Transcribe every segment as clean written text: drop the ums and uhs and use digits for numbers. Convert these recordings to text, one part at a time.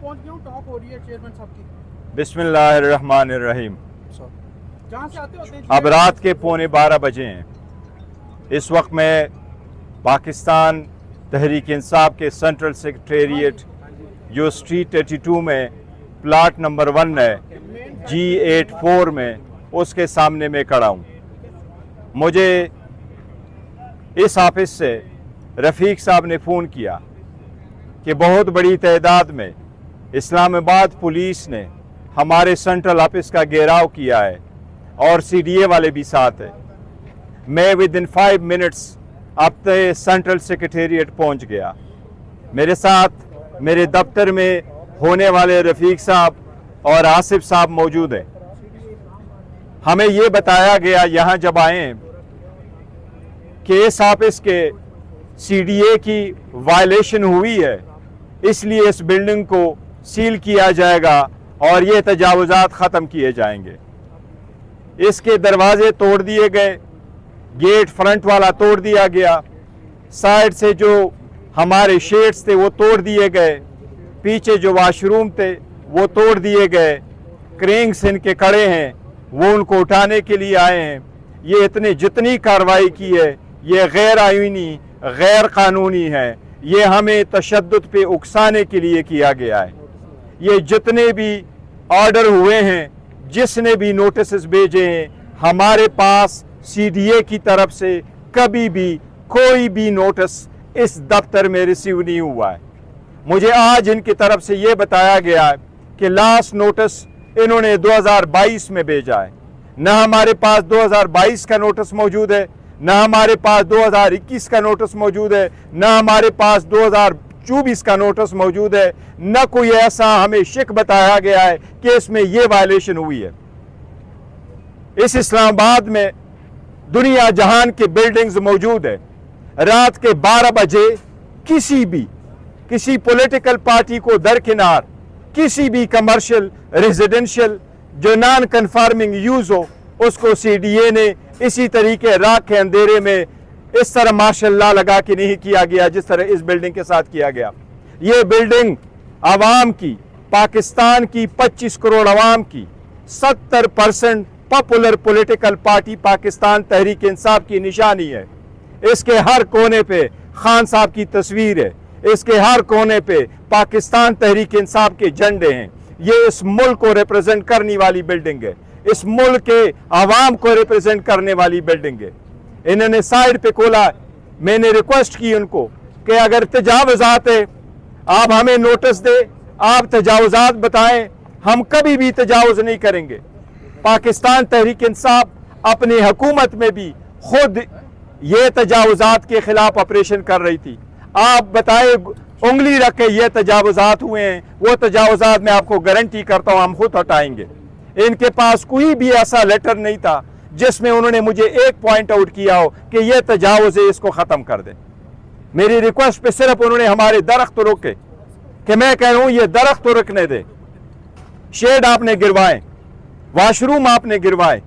पहुंच गया हूँ, टॉक हो रही है चेयरमैन साहब की। बिस्मिल्लाहिर्रहमानिर्रहीम। जहाँ से आते होते हैं अब रात के 11:15 बजे हैं। इस वक्त मैं पाकिस्तान तहरीक इंसाफ के सेंट्रल सेक्रेटेरिएट जो स्ट्रीट 82 में प्लाट नंबर 1 है G84 में, उसके सामने में खड़ा हूँ। मुझे इस ऑफिस से रफ़ीक साहब ने फ़ोन किया कि बहुत बड़ी तादाद में इस्लामाबाद पुलिस ने हमारे सेंट्रल ऑफिस का घेराव किया है और CDA वाले भी साथ हैं। मैं विद इन 5 मिनट्स अपने सेंट्रल सेक्रेटेरिएट पहुंच गया। मेरे साथ मेरे दफ्तर में होने वाले रफ़ीक साहब और आसिफ साहब मौजूद हैं। हमें ये बताया गया यहाँ जब आए कि इस ऑफिस के CDA की वायलेशन हुई है, इसलिए इस बिल्डिंग को सील किया जाएगा और ये तजावुज़ात ख़त्म किए जाएंगे। इसके दरवाजे तोड़ दिए गए, गेट फ्रंट वाला तोड़ दिया गया, साइड से जो हमारे शेड्स थे वो तोड़ दिए गए, पीछे जो वाशरूम थे वो तोड़ दिए गए, क्रेंक्स इनके खड़े हैं, वो उनको उठाने के लिए आए हैं। ये इतने जितनी कार्रवाई की है ये गैर आईनी, गैर कानूनी है। ये हमें तशद्दुद पे उकसाने के लिए किया गया है। ये जितने भी ऑर्डर हुए हैं, जिसने भी नोटिस भेजे हैं, हमारे पास CDA की तरफ से कभी भी कोई भी नोटिस इस दफ्तर में रिसीव नहीं हुआ है। मुझे आज इनकी तरफ से ये बताया गया है कि लास्ट नोटिस इन्होंने 2022 में भेजा है। न हमारे पास 2022 का नोटिस मौजूद है, न हमारे पास 2021 का नोटिस मौजूद है, न हमारे पास 2024 का नोटिस मौजूद है, न कोई ऐसा हमें शिक बताया गया है कि इसमें ये वायलेशन हुई है। इस इस्लामाबाद में दुनिया जहान की बिल्डिंग्स मौजूद है। रात के 12 बजे किसी पॉलिटिकल पार्टी को दरकिनार किसी भी कमर्शियल रेजिडेंशियल जो नॉन कन्फर्मिंग यूज हो, उसको CDA ने इसी तरीके रात के अंधेरे में इस तरह मार्शल लॉ लगा के नहीं किया गया जिस तरह इस बिल्डिंग के साथ किया गया। ये बिल्डिंग आवाम की, पाकिस्तान की 25 करोड़ आवाम की 70% popular political party Pakistan Tehreek Insaf की निशानी है। इसके हर कोने पे खान साहब की तस्वीर है, इसके हर कोने पे पाकिस्तान तहरीक इंसाफ के झंडे हैं। ये इस मुल्क को रिप्रेजेंट करने वाली बिल्डिंग है, इस मुल्क के आवाम को रिप्रेजेंट करने वाली बिल्डिंग है। इन्होंने साइड पे खोला। मैंने रिक्वेस्ट की उनको कि अगर तजावुज़ात है आप हमें नोटिस दे, आप तजावुज़ात बताएं, हम कभी भी तजावुज़ नहीं करेंगे। पाकिस्तान तहरीक इंसाफ अपनी हुकूमत में भी खुद ये तजावुज़ात के खिलाफ ऑपरेशन कर रही थी। आप बताएं, उंगली रख के ये तजावुज़ात हुए हैं, वो तजावुज़ात मैं आपको गारंटी करता हूँ हम खुद हटाएंगे। इनके पास कोई भी ऐसा लेटर नहीं था जिसमें उन्होंने मुझे एक पॉइंट आउट किया हो कि ये तजावुज़ है, इसको ख़त्म कर दें। मेरी रिक्वेस्ट पे सिर्फ उन्होंने हमारे दरख्त रोके कि मैं कह रहा हूँ ये दरख्त रुकने दे। शेड आपने गिरवाए, वाशरूम आपने गिरवाए,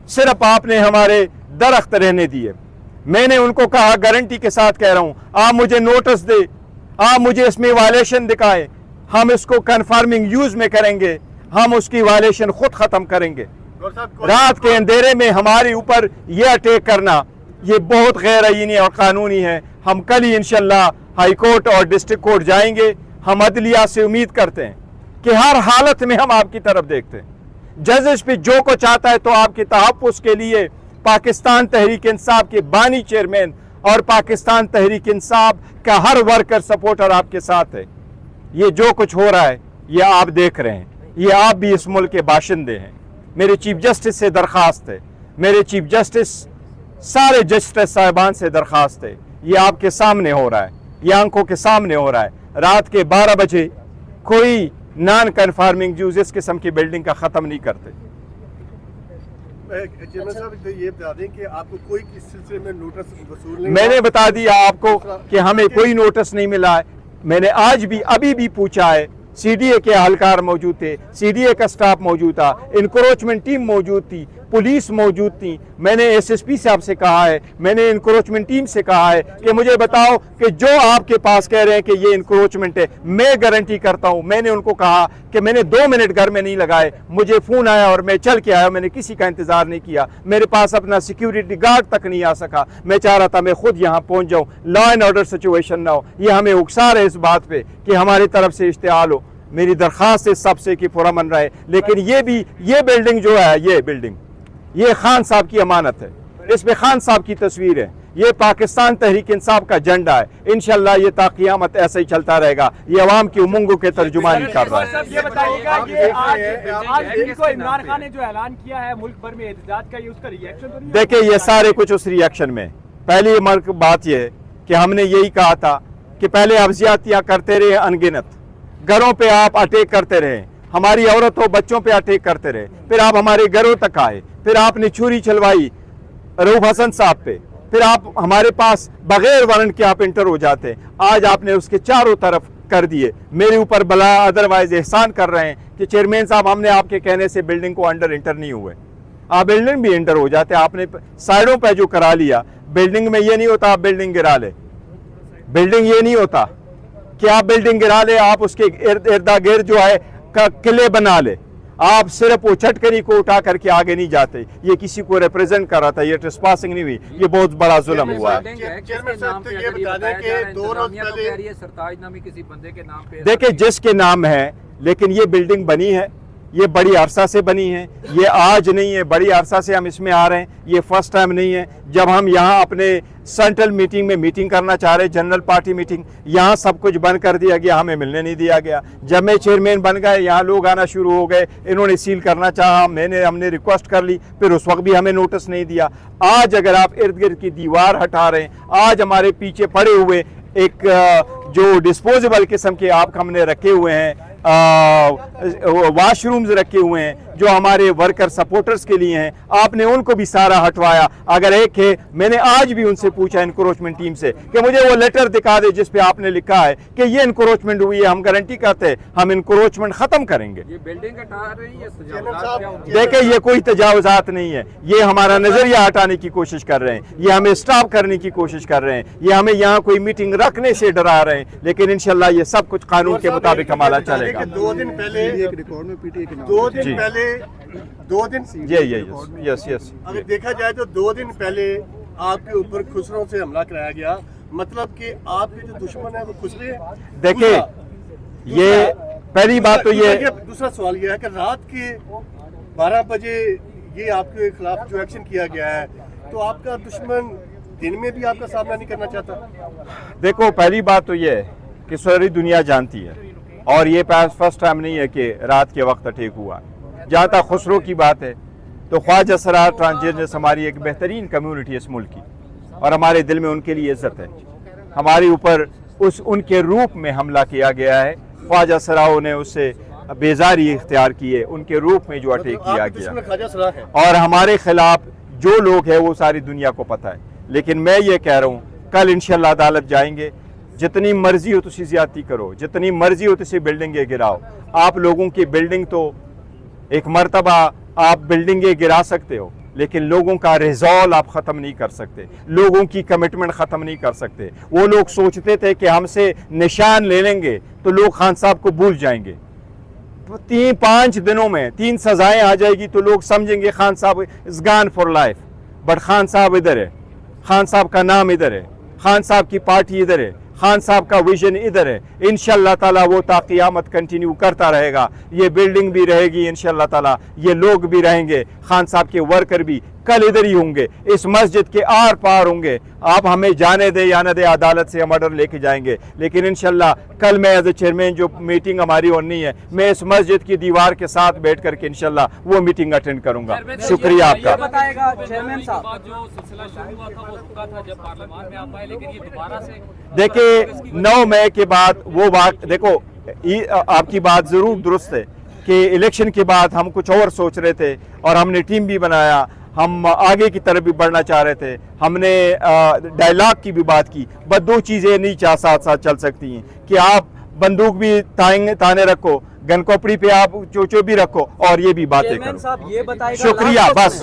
सिर्फ आपने हमारे दरख्त रहने दिए। मैंने उनको कहा, गारंटी के साथ कह रहा हूं, आप मुझे नोटिस दे, आप मुझे इसमें वायलेशन दिखाएं, हम इसको कन्फर्मिंग यूज में करेंगे, हम उसकी वायलेशन खुद खत्म करेंगे। रात के अंधेरे में हमारे ऊपर यह अटैक करना ये बहुत गैर आईनी और कानूनी है। हम कल ही इंशाल्लाह हाई कोर्ट और डिस्ट्रिक्ट कोर्ट जाएंगे। हम अदलिया से उम्मीद करते हैं कि हर हालत में हम आपकी तरफ देखते हैं। जजेस पे जो कुछ आता है तो आपके तहफ़्फ़ुज़ के लिए पाकिस्तान तहरीक इंसाफ के बानी चेयरमैन और पाकिस्तान तहरीक इंसाफ का हर वर्कर सपोर्टर आपके साथ है। ये जो कुछ हो रहा है ये आप देख रहे हैं, ये आप भी इस मुल्क के बाशिंदे हैं। मेरे चीफ जस्टिस से दरख्वास्त है, मेरे चीफ जस्टिस सारे जस्टिस साहिबान से दरख्वास्त है, ये आपके सामने हो रहा है, ये आंखों के सामने हो रहा है। रात के 12 बजे कोई नॉन कन्फर्मिंग यूज इस किस्म की बिल्डिंग का ख़त्म नहीं करते। चेयरमैन साहब ये बता दें कि आपको कोई किस सिलसिले में नोटिस वसूल नहीं? मैंने बता दिया आपको कि हमें कोई नोटिस नहीं मिला है। मैंने आज भी अभी भी पूछा है, CDA के अहलकार मौजूद थे, CDA का स्टाफ मौजूद था, इंक्रोचमेंट टीम मौजूद थी, पुलिस मौजूद थी। मैंने एसएसपी साहब से कहा है, मैंने इंक्रोचमेंट टीम से कहा है कि मुझे बताओ कि जो आपके पास कह रहे हैं कि ये इंक्रोचमेंट है, मैं गारंटी करता हूं। मैंने उनको कहा कि मैंने 2 मिनट घर में नहीं लगाए, मुझे फ़ोन आया और मैं चल के आया, मैंने किसी का इंतज़ार नहीं किया। मेरे पास अपना सिक्योरिटी गार्ड तक नहीं आ सका। मैं चाह रहा था मैं खुद यहाँ पहुँच जाऊँ, लॉ एंड ऑर्डर सिचुएशन ना हो। ये हमें उकसा रहे इस बात पे कि हमारी तरफ से इश्तिहाल हो। मेरी दरख्वास्त है सबसे कि पुरअमन रहे, लेकिन ये बिल्डिंग जो है, ये बिल्डिंग ये खान साहब की अमानत है, इस पे खान साहब की तस्वीर है, ये पाकिस्तान तहरीक इंसाफ का झंडा है। इंशाल्लाह ये ता क़यामत ऐसे ही चलता रहेगा। ये अवाम की उमंगों के तर्जुमानी कर रहा है। ये बताइएगा, ये आज दिन को इमरान खान ने जो ऐलान किया है मुल्क भर में एहतजाज का, ये उसका रिएक्शन तो नहीं? देखिए ये सारे कुछ उस रिएक्शन में, पहली बात ये है कि हमने यही कहा था कि पहले आप ज्यादतियाँ करते रहे, अनगिनत घरों पे आप अटैक करते रहे, हमारी औरतों बच्चों पे अटैक करते रहे, फिर आप हमारे घरों तक आए, फिर आपने छुरी चलवाई रऊफ हसन साहब पे, फिर आप हमारे पास बगैर वारंट के आप इंटर हो जाते। आज आपने उसके चारों तरफ कर दिए, मेरे ऊपर बला अदरवाइज एहसान कर रहे हैं कि चेयरमैन साहब हमने आपके कहने से बिल्डिंग को अंडर इंटर नहीं हुए। आप बिल्डिंग भी इंटर हो जाते, आपने साइडों पे जो करा लिया। बिल्डिंग में ये नहीं होता आप बिल्डिंग गिरा ले, बिल्डिंग ये नहीं होता कि आप बिल्डिंग गिरा ले, आप उसके इर्द गिर्द जो है किले बना ले। आप सिर्फ वो चटकरी को उठा करके आगे नहीं जाते। ये किसी को रिप्रेजेंट कर रहा था, ये ट्रेसपासिंग नहीं हुई, ये बहुत बड़ा जुल्म हुआ है। चेयरमैन साहब तो ये बता दें कि 2 रोज पहले सरताज नामी किसी बंदे के नाम पे, देखिए जिसके नाम है, लेकिन ये बिल्डिंग बनी है, ये बड़ी अरसा से बनी है, ये आज नहीं है, बड़ी अरसा से हम इसमें आ रहे हैं। ये फर्स्ट टाइम नहीं है। जब हम यहाँ अपने सेंट्रल मीटिंग में मीटिंग करना चाह रहे, जनरल पार्टी मीटिंग, यहाँ सब कुछ बंद कर दिया गया, हमें मिलने नहीं दिया गया। जब मैं चेयरमैन बन गए, यहाँ लोग आना शुरू हो गए, इन्होंने सील करना चाहा, हमने रिक्वेस्ट कर ली, फिर उस वक्त भी हमें नोटिस नहीं दिया। आज अगर आप इर्द गिर्द की दीवार हटा रहे हैं, आज हमारे पीछे पड़े हुए एक जो डिस्पोजेबल किस्म के आप हमने रखे हुए हैं, वॉशरूम्स रखे हुए हैं जो हमारे वर्कर सपोर्टर्स के लिए हैं, आपने उनको भी सारा हटवाया। अगर एक है, मैंने आज भी उनसे पूछा इंक्रोचमेंट टीम से कि मुझे वो लेटर दिखा दे जिस पे आपने लिखा है कि ये इंक्रोचमेंट हुई है, हम गारंटी करते हैं हम इंक्रोचमेंट खत्म करेंगे। ये बिल्डिंग हटा रही है, तजावुज़ात क्या होती है? देखिए ये कोई तजावुज़ात नहीं है, ये हमारा नजरिया हटाने की कोशिश कर रहे हैं, ये हमें स्टॉप करने की कोशिश कर रहे हैं, ये हमें यहाँ कोई मीटिंग रखने से डरा रहे हैं। लेकिन इंशाल्लाह ये सब कुछ कानून के मुताबिक हमारा चलेगा। 2 दिन पहले एक रिकॉर्ड में पीटीए के नाम 2 दिन पहले 2 दिन यस अगर देखा जाए तो 2 दिन पहले आपके ऊपर खुसरों से हमला कराया गया, मतलब कि आपके जो दुश्मन है वो खुसरे। देखिए ये पहली बात तो ये, दूसरा सवाल ये है कि रात के 12 बजे ये आपके खिलाफ जो एक्शन किया गया है, तो आपका दुश्मन दिन में भी आपका सामना नहीं करना चाहता? देखो पहली बात तो ये है कि सारी दुनिया जानती है, और ये फर्स्ट टाइम नहीं है कि रात के वक्त अटैक हुआ। जहाँ तक खुसरो की बात है तो ख्वाजा सरार ट्रांसजेंडर्स हमारी एक बेहतरीन कम्युनिटी इस मुल्क की, और हमारे दिल में उनके लिए इज्जत है। हमारे ऊपर उनके रूप में हमला किया गया है, ख्वाजा सराओं ने उससे बेजारी इख्तियार की है, उनके रूप में जो अटैक किया गया, और हमारे खिलाफ जो लोग हैं वो सारी दुनिया को पता है। लेकिन मैं ये कह रहा हूँ कल इंशाल्लाह अदालत जाएंगे, जितनी मर्जी हो तुसी ज्यादती करो, जितनी मर्जी हो तुसी बिल्डिंगें गिराओ। आप लोगों की बिल्डिंग तो एक मर्तबा आप बिल्डिंगें गिरा सकते हो, लेकिन लोगों का रिजॉल्व आप ख़त्म नहीं कर सकते, लोगों की कमिटमेंट ख़त्म नहीं कर सकते। वो लोग सोचते थे कि हमसे निशान ले लेंगे तो लोग खान साहब को भूल जाएंगे। 3-5 दिनों में 3 सजाएं आ जाएगी तो लोग समझेंगे खान साहब is gone for life. But Khan साहब इधर है, खान साहब का नाम इधर है, खान साहब की पार्टी इधर है, खान साहब का विजन इधर है। इंशाल्लाह ताला वो ता क़यामत कंटिन्यू करता रहेगा। ये बिल्डिंग भी रहेगी इंशाल्लाह ताला, ये लोग भी रहेंगे, खान साहब के वर्कर भी कल इधर ही होंगे, इस मस्जिद के आर पार होंगे। आप हमें जाने दे या न दे, अदालत से हम ऑर्डर लेके जाएंगे, लेकिन इंशाल्लाह कल मैं एज ए चेयरमैन जो मीटिंग हमारी होनी है, मैं इस मस्जिद की दीवार के साथ बैठ करके इंशाल्लाह वो मीटिंग अटेंड करूंगा। शुक्रिया आपका। बताएगा चेयरमैन साहब, जो सिलसिला शुरू हुआ था वो रुका था जब पार्लियामान में आप आए, लेकिन ये दोबारा से देखिए 9 मई के बाद वो बात, देखो आपकी बात जरूर दुरुस्त है कि इलेक्शन के बाद हम कुछ और सोच रहे थे, और हमने टीम भी बनाया, हम आगे की तरफ भी बढ़ना चाह रहे थे, हमने डायलॉग की भी बात की। बस 2 चीज़ें नहीं साथ साथ चल सकती हैं कि आप बंदूक भी ताने रखो, گن کوپڑی پہ آپ جو بھی رکھو اور یہ بھی باتیں چیئرمین کرو. صاحب یہ بتائے گا شکریہ، بس